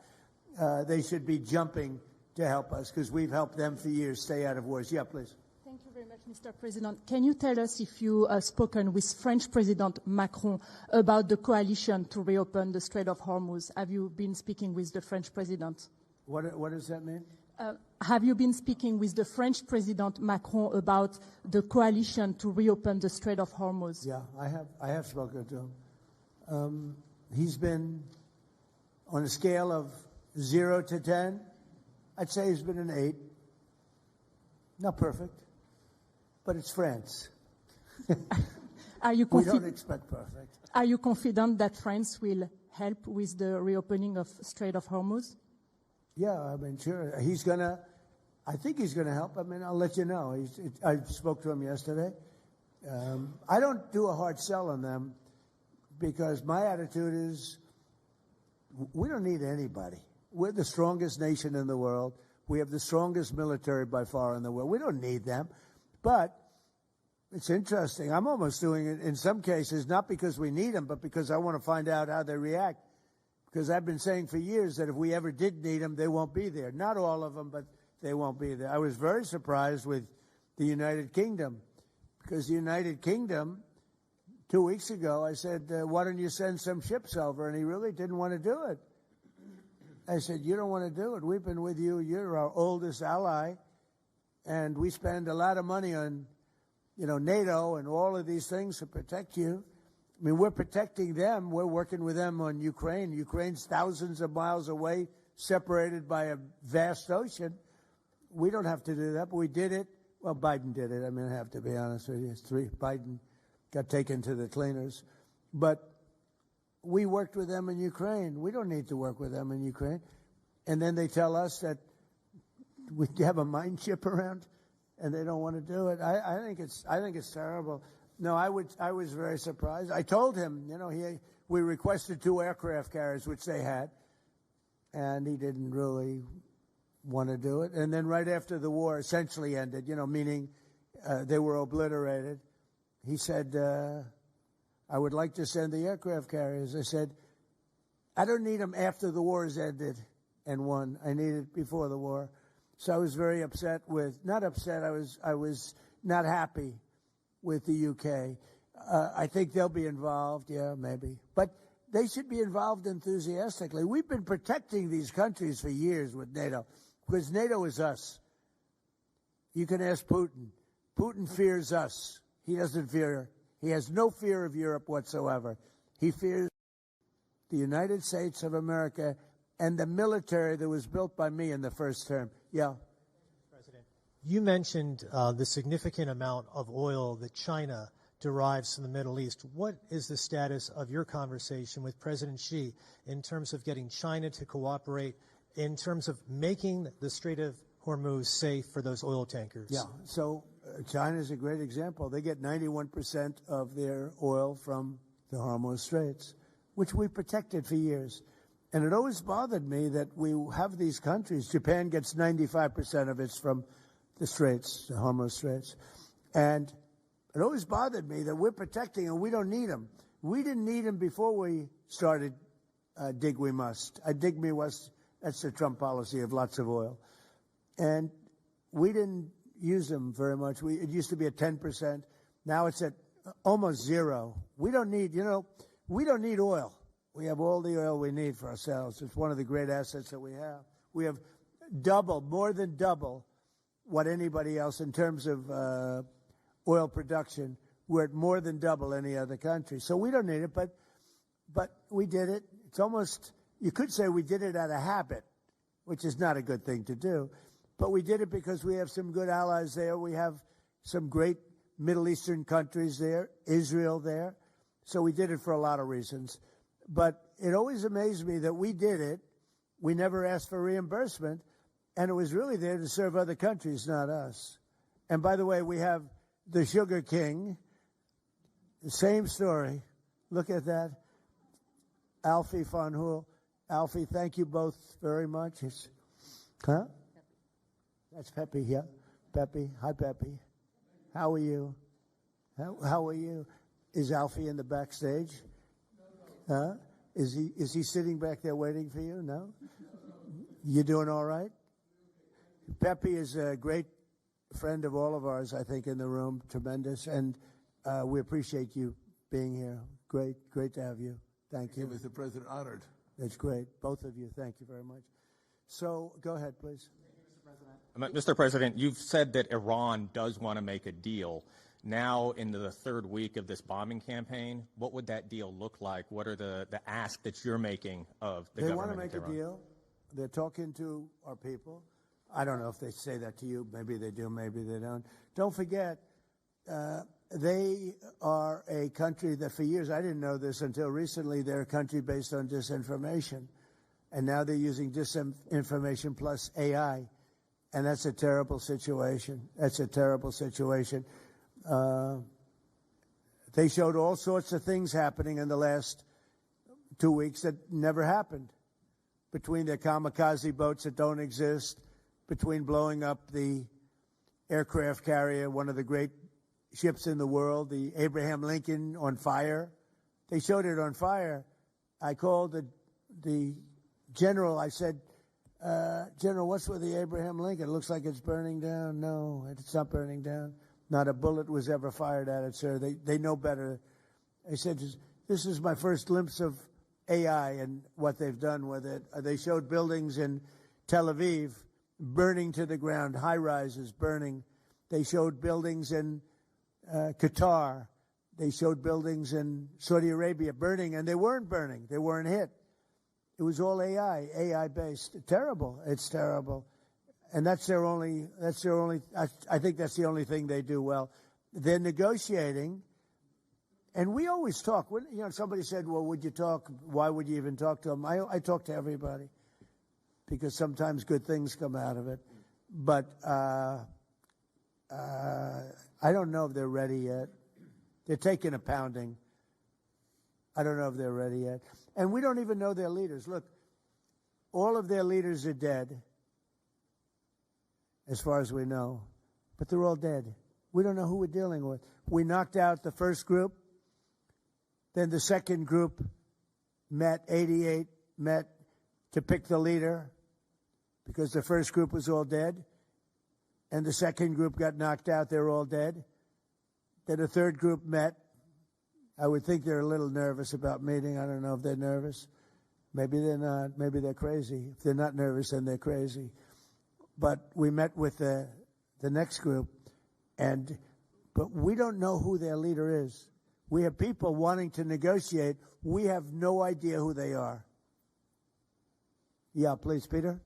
they should be jumping to help us, because we've helped them for years stay out of wars. Yeah, please. Thank you very much, Mr. President. Can you tell us if you have spoken with French President Macron about the coalition to reopen the Strait of Hormuz? Have you been speaking with the French President? What does that mean? Have you been speaking with the French President Macron about the coalition to reopen the Strait of Hormuz? Yeah, I have spoken to him. He's been, on a scale of 0 to 10, I'd say he's been an 8. Not perfect, but it's France. We don't expect perfect. Are you confident that France will help with the reopening of Strait of Hormuz? Yeah, I mean, sure. I think he's going to help. I mean, I'll let you know. I spoke to him yesterday. I don't do a hard sell on them, because my attitude is we don't need anybody. We're the strongest nation in the world. We have the strongest military by far in the world. We don't need them. But it's interesting. I'm almost doing it in some cases, not because we need them, but because I want to find out how they react. Because I've been saying for years that if we ever did need them, they won't be there. Not all of them, but they won't be there. I was very surprised with the United Kingdom, because the United Kingdom, 2 weeks ago, I said, why don't you send some ships over? And he really didn't want to do it. I said, you don't want to do it. We've been with you. You're our oldest ally. And we spend a lot of money on, NATO and all of these things to protect you. I mean, we're protecting them. We're working with them on Ukraine. Ukraine's thousands of miles away, separated by a vast ocean. We don't have to do that, but we did it. Well, Biden did it. I mean, I have to be honest with you. Biden got taken to the cleaners. But we worked with them in Ukraine. We don't need to work with them in Ukraine. And then they tell us that we have a mine ship around, and they don't want to do it. I think it's terrible. No, I was very surprised. I told him, we requested 2 aircraft carriers, which they had, and he didn't really want to do it. And then right after the war essentially ended, meaning they were obliterated, he said, I would like to send the aircraft carriers. I said, I don't need them after the war has ended and won. I need it before the war. So I was very upset not upset, I was not happy with the UK. I think they'll be involved, yeah, maybe. But they should be involved enthusiastically. We've been protecting these countries for years with NATO, because NATO is us. You can ask Putin. Putin fears us. He has no fear of Europe whatsoever. He fears the United States of America and the military that was built by me in the first term. Yeah. President, you mentioned the significant amount of oil that China derives from the Middle East. What is the status of your conversation with President Xi in terms of getting China to cooperate, in terms of making the Strait of Hormuz safe for those oil tankers? Yeah, so China is a great example. They get 91% of their oil from the Hormuz Straits, which we protected for years. And it always bothered me that we have these countries. Japan gets 95% of its from the Straits, the Hormuz Straits. And it always bothered me that we're protecting and we don't need them. We didn't need them before we started dig we must. Dig me must, that's the Trump policy of lots of oil. And we didn't use them very much. It used to be at 10%. Now it's at almost 0. We don't need, we don't need oil. We have all the oil we need for ourselves. It's one of the great assets that we have. We have more than double what anybody else in terms of oil production. We're at more than double any other country. So we don't need it, but we did it. It's almost You could say we did it out of habit, which is not a good thing to do. But we did it because we have some good allies there. We have some great Middle Eastern countries there, Israel there. So we did it for a lot of reasons. But it always amazed me that we did it. We never asked for reimbursement. And it was really there to serve other countries, not us. And by the way, we have the Sugar King. The same story. Look at that. Alfie von Hool. Alfie, thank you both very much. Huh? That's Pepe, yeah. Pepe. Hi, Pepe. How are you? How are you? Is Alfie in the backstage? Huh? Is he sitting back there waiting for you? No? You doing all right? Pepe is a great friend of all of ours, I think, in the room. Tremendous. And we appreciate you being here. Great to have you. Thank you. Mr. President, honored. That's great. Both of you. Thank you very much. So go ahead, please. Mr. President, you've said that Iran does want to make a deal. Now, into the third week of this bombing campaign, what would that deal look like? What are the ask that you're making of the government? They want to make a deal. They're talking to our people. I don't know if they say that to you. Maybe they do, maybe they don't. Don't forget, they are a country that for years, I didn't know this until recently, they're a country based on disinformation. And now they're using disinformation plus AI. And that's a terrible situation. That's a terrible situation. They showed all sorts of things happening in the last 2 weeks that never happened. Between their kamikaze boats that don't exist, between blowing up the aircraft carrier, one of the great ships in the world, the Abraham Lincoln, on fire. They showed it on fire. I called the general. I said, General, what's with the Abraham Lincoln? It looks like it's burning down. No, it's not burning down. Not a bullet was ever fired at it, sir. They know better. I said, this is my first glimpse of AI and what they've done with it. They showed buildings in Tel Aviv burning to the ground, high-rises burning. They showed buildings in Qatar. They showed buildings in Saudi Arabia burning, and they weren't burning. They weren't hit. It was all AI-based. Terrible. It's terrible. And that's their only, I think that's the only thing they do well. They're negotiating, and we always talk. When, somebody said, well, would you talk? Why would you even talk to them? I talk to everybody because sometimes good things come out of it. But I don't know if they're ready yet. They're taking a pounding. I don't know if they're ready yet. And we don't even know their leaders. Look, all of their leaders are dead, as far as we know. But they're all dead. We don't know who we're dealing with. We knocked out the first group. Then the second group met, 88 met to pick the leader because the first group was all dead. And the second group got knocked out. They're all dead. Then the third group met. I would think they're a little nervous about meeting. I don't know if they're nervous. Maybe they're not. Maybe they're crazy. If they're not nervous, then they're crazy. But we met with the next group, but we don't know who their leader is. We have people wanting to negotiate. We have no idea who they are. Yeah, please, Peter.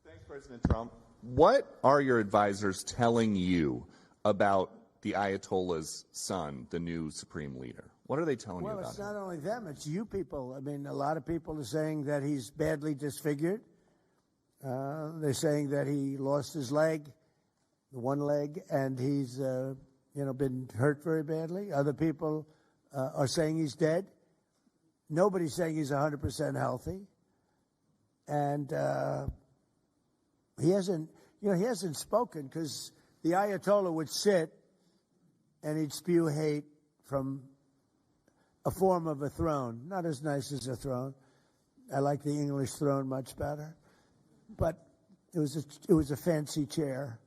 Thanks, President Trump. What are your advisors telling you about the Ayatollah's son, the new supreme leader? What are they telling you about him? Well, it's not only them, it's you people. I mean, a lot of people are saying that he's badly disfigured. They're saying that he lost his leg, one leg, and he's, been hurt very badly. Other people are saying he's dead. Nobody's saying he's 100% healthy. And he hasn't spoken because the Ayatollah would sit and he'd spew hate from a form of a throne. Not as nice as a throne. I like the English throne much better. But it was a fancy chair.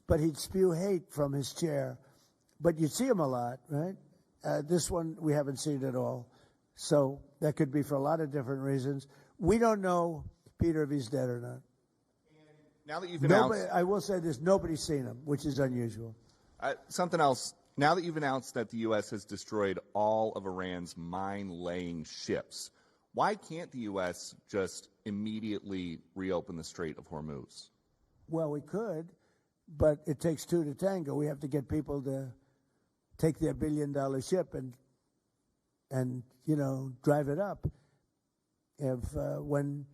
But he'd spew hate from his chair. But you'd see him a lot, right? This one, we haven't seen at all. So that could be for a lot of different reasons. We don't know, Peter, if he's dead or not. Now that you've announced... I will say this, nobody's seen him, which is unusual. Something else. Now that you've announced that the U.S. has destroyed all of Iran's mine-laying ships, Why can't the U.S. just immediately reopen the Strait of Hormuz? Well, we could, but it takes two to tango. We have to get people to take their billion-dollar ship and drive it up. If when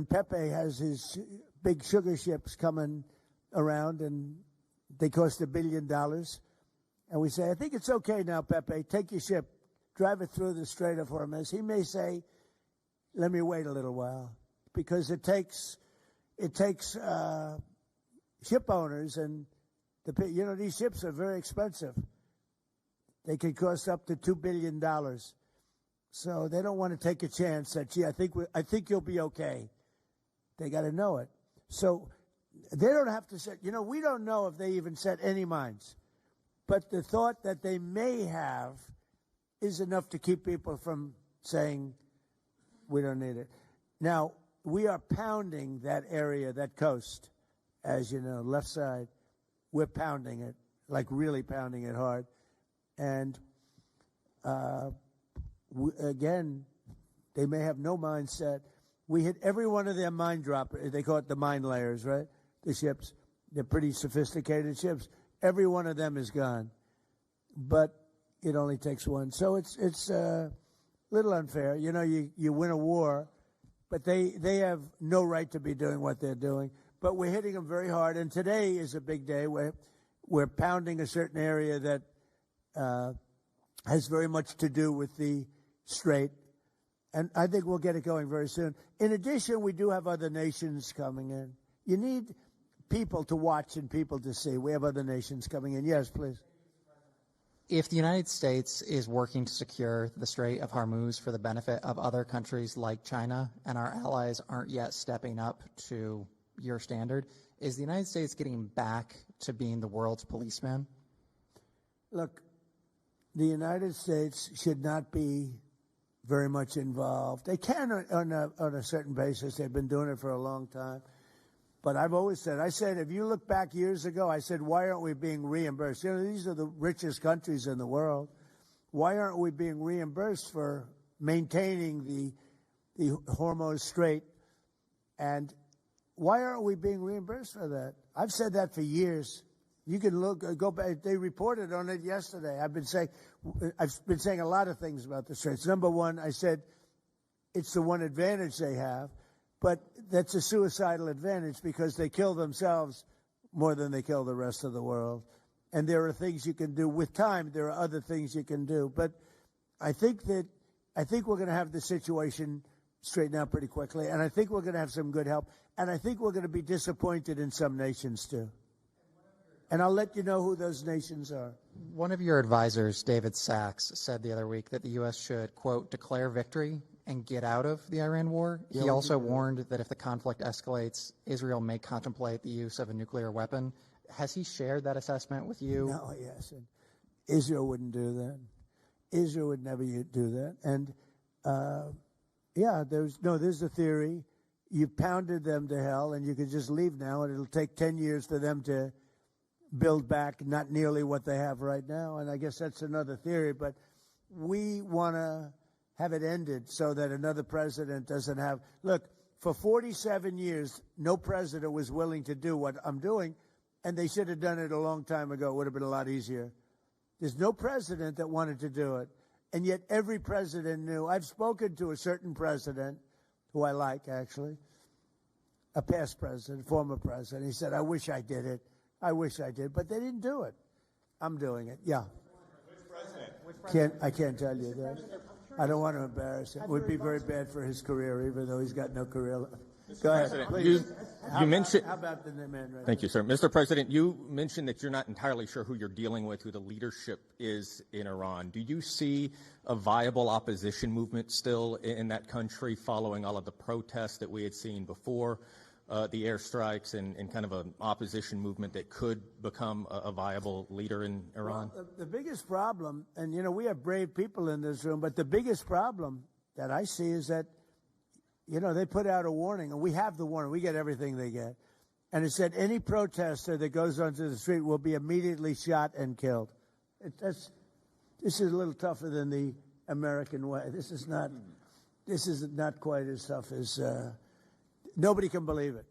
Pepe has his big sugar ships coming around and they cost $1 billion, and we say, I think it's okay now, Pepe, take your ship, drive it through the Strait of Hormuz. He may say, let me wait a little while, because it takes ship owners, and these ships are very expensive. They could cost up to $2 billion. So they don't want to take a chance that, gee, I think you'll be okay. They got to know it. So they don't have to set, we don't know if they even set any mines. But the thought that they may have is enough to keep people from saying, we don't need it. Now, we are pounding that area, that coast, as you know, left side. We're pounding it, like really pounding it hard. And again, they may have no mine set. We hit every one of their mine droppers. They call it the mine layers, right? The ships. They're pretty sophisticated ships. Every one of them is gone. But it only takes one. So it's a little unfair. You win a war, but they have no right to be doing what they're doing. But we're hitting them very hard. And today is a big day. We're pounding a certain area that has very much to do with the Strait, and I think we'll get it going very soon. In addition, we do have other nations coming in. You need people to watch and people to see. We have other nations coming in. Yes, please. If the United States is working to secure the Strait of Hormuz for the benefit of other countries like China, and our allies aren't yet stepping up to your standard, is the United States getting back to being the world's policeman? Look, the United States should not be very much involved. They can on a certain basis. They've been doing it for a long time. But I've always said, if you look back years ago, I said, why aren't we being reimbursed? These are the richest countries in the world. Why aren't we being reimbursed for maintaining the Hormuz Strait? And why aren't we being reimbursed for that? I've said that for years. You can go back. They reported on it yesterday. I've been saying a lot of things about the Straits. Number one, I said it's the one advantage they have, but that's a suicidal advantage because they kill themselves more than they kill the rest of the world. And there are things you can do with time. There are other things you can do, but I think we're going to have the situation straightened out pretty quickly, and I think we're going to have some good help, and I think we're going to be disappointed in some nations too. And I'll let you know who those nations are. One of your advisors, David Sachs, said the other week that the U.S. should, quote, declare victory and get out of the Iran war. He also warned that if the conflict escalates, Israel may contemplate the use of a nuclear weapon. Has he shared that assessment with you? No, yes. And Israel wouldn't do that. Israel would never do that. And, there's a theory. You've pounded them to hell, and you can just leave now, and it'll take 10 years for them to build back not nearly what they have right now. And I guess that's another theory, but we want to have it ended so that another president doesn't have. Look, for 47 years, no president was willing to do what I'm doing, and they should have done it a long time ago. It would have been a lot easier. There's no president that wanted to do it, and yet every president knew. I've spoken to a certain president, who I like, actually, a past president, former president. He said, I wish I did it. I wish I did, but they didn't do it. I'm doing it. Yeah. Which president? I can't tell you that. I don't want to embarrass him. It would be very bad for his career, even though he's got no career. Go ahead. You mentioned. How about the man right Thank you, sir. Mr. President, you mentioned that you're not entirely sure who you're dealing with, who the leadership is in Iran. Do you see a viable opposition movement still in that country following all of the protests that we had seen before the airstrikes and kind of an opposition movement that could become a viable leader in Iran? Well, the biggest problem, and, we have brave people in this room, but the biggest problem that I see is that, they put out a warning, and we have the warning. We get everything they get. And it said any protester that goes onto the street will be immediately shot and killed. This is a little tougher than the American way. This is not. this is not quite as tough as nobody can believe it.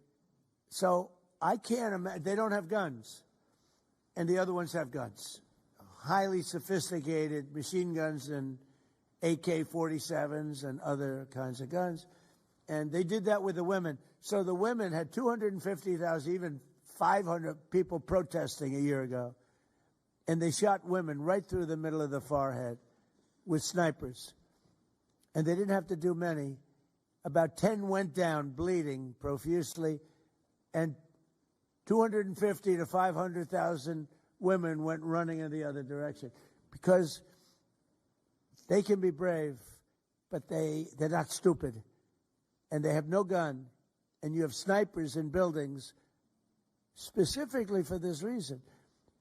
So I can't imagine. They don't have guns, and the other ones have guns, highly sophisticated machine guns and AK-47s and other kinds of guns. And they did that with the women. So the women had 250,000, even 500 people protesting a year ago. And they shot women right through the middle of the forehead with snipers. And they didn't have to do many. About 10 went down bleeding profusely. And 250 to 500,000 women went running in the other direction. Because they can be brave, but they're not stupid. And they have no gun. And you have snipers in buildings specifically for this reason.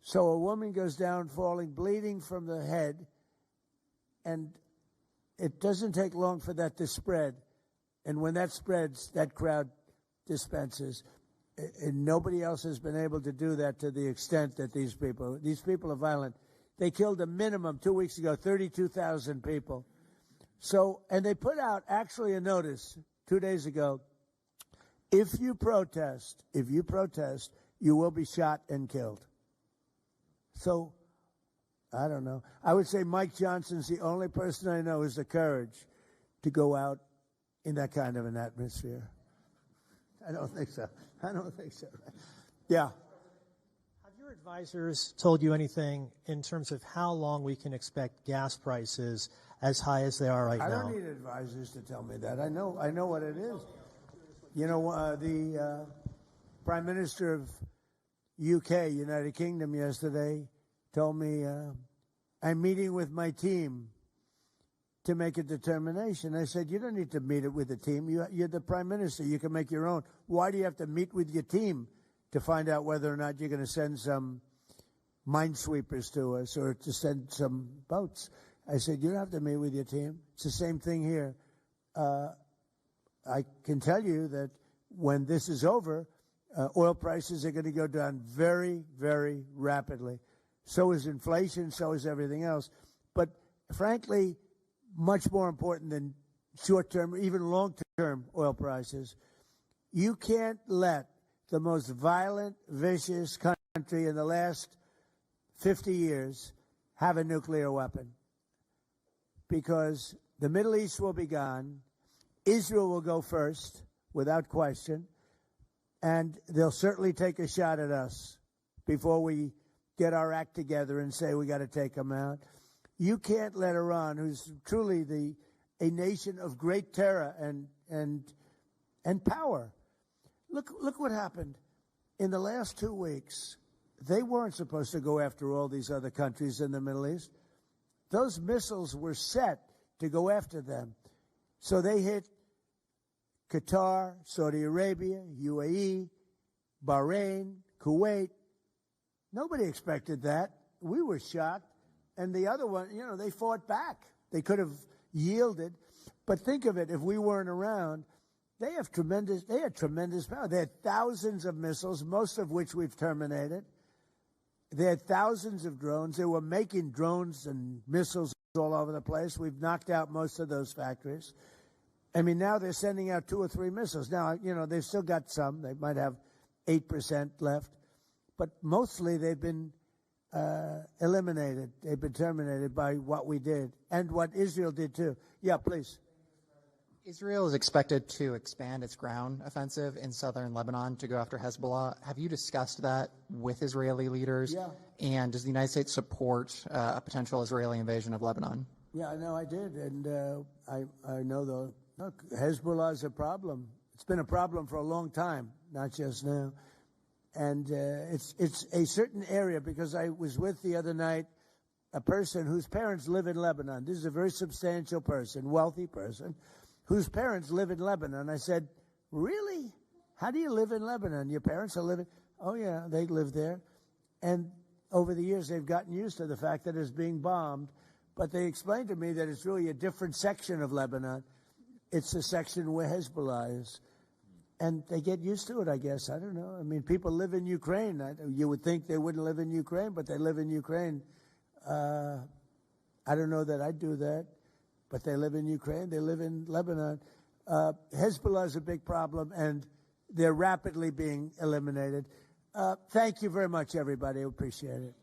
So a woman goes down falling, bleeding from the head, and it doesn't take long for that to spread. And when that spreads, that crowd dispenses. And nobody else has been able to do that to the extent that these people are violent. They killed a minimum 2 weeks ago, 32,000 people. So, and they put out actually a notice 2 days ago. If you protest, you will be shot and killed. So, I don't know. I would say Mike Johnson's the only person I know who has the courage to go out in that kind of an atmosphere. I don't think so. Yeah. Have your advisors told you anything in terms of how long we can expect gas prices as high as they are right now? I don't need advisors to tell me that. I know what it is. You know, the Prime Minister of UK, United Kingdom, yesterday told me, I'm meeting with my team to make a determination. I said, you don't need to meet it with the team. You're the Prime Minister. You can make your own. Why do you have to meet with your team to find out whether or not you're going to send some minesweepers to us or to send some boats? I said, you don't have to meet with your team. It's the same thing here. I can tell you that when this is over, oil prices are going to go down very, very rapidly. So is inflation, so is everything else. But frankly, much more important than short-term, even long-term oil prices, you can't let the most violent, vicious country in the last 50 years have a nuclear weapon, because the Middle East will be gone. Israel will go first, without question, and they'll certainly take a shot at us before we get our act together and say we got to take them out. You can't let Iran, who's truly a nation of great terror and power. Look what happened in the last 2 weeks. They weren't supposed to go after all these other countries in the Middle East. Those missiles were set to go after them. So they hit Qatar, Saudi Arabia, UAE, Bahrain, Kuwait. Nobody expected that. We were shocked. And the other one, you know, they fought back. They could have yielded. But think of it, if we weren't around, they had tremendous power. They had thousands of missiles, most of which we've terminated. They had thousands of drones. They were making drones and missiles all over the place. We've knocked out most of those factories. I mean, now they're sending out 2 or 3 missiles. Now, you know, they've still got some. They might have 8% left. But mostly they've been eliminated. They've been terminated by what we did and what Israel did, too. Yeah, please. Israel is expected to expand its ground offensive in southern Lebanon to go after Hezbollah. Have you discussed that with Israeli leaders? Yeah. And does the United States support a potential Israeli invasion of Lebanon? Yeah, no, I did. And I know look, Hezbollah is a problem. It's been a problem for a long time, not just now. And it's a certain area, because I was with the other night a person whose parents live in Lebanon. This is a very substantial person, wealthy person, whose parents live in Lebanon. I said, really? How do you live in Lebanon? Your parents are living? Oh, yeah, they live there. And over the years, they've gotten used to the fact that it's being bombed. But they explained to me that it's really a different section of Lebanon. It's the section where Hezbollah is. And they get used to it, I guess. I don't know. I mean, people live in Ukraine. You would think they wouldn't live in Ukraine, but they live in Ukraine. I don't know that I'd do that. but they live in Ukraine, they live in Lebanon. Hezbollah is a big problem, and they're rapidly being eliminated. Thank you very much, everybody. I appreciate it.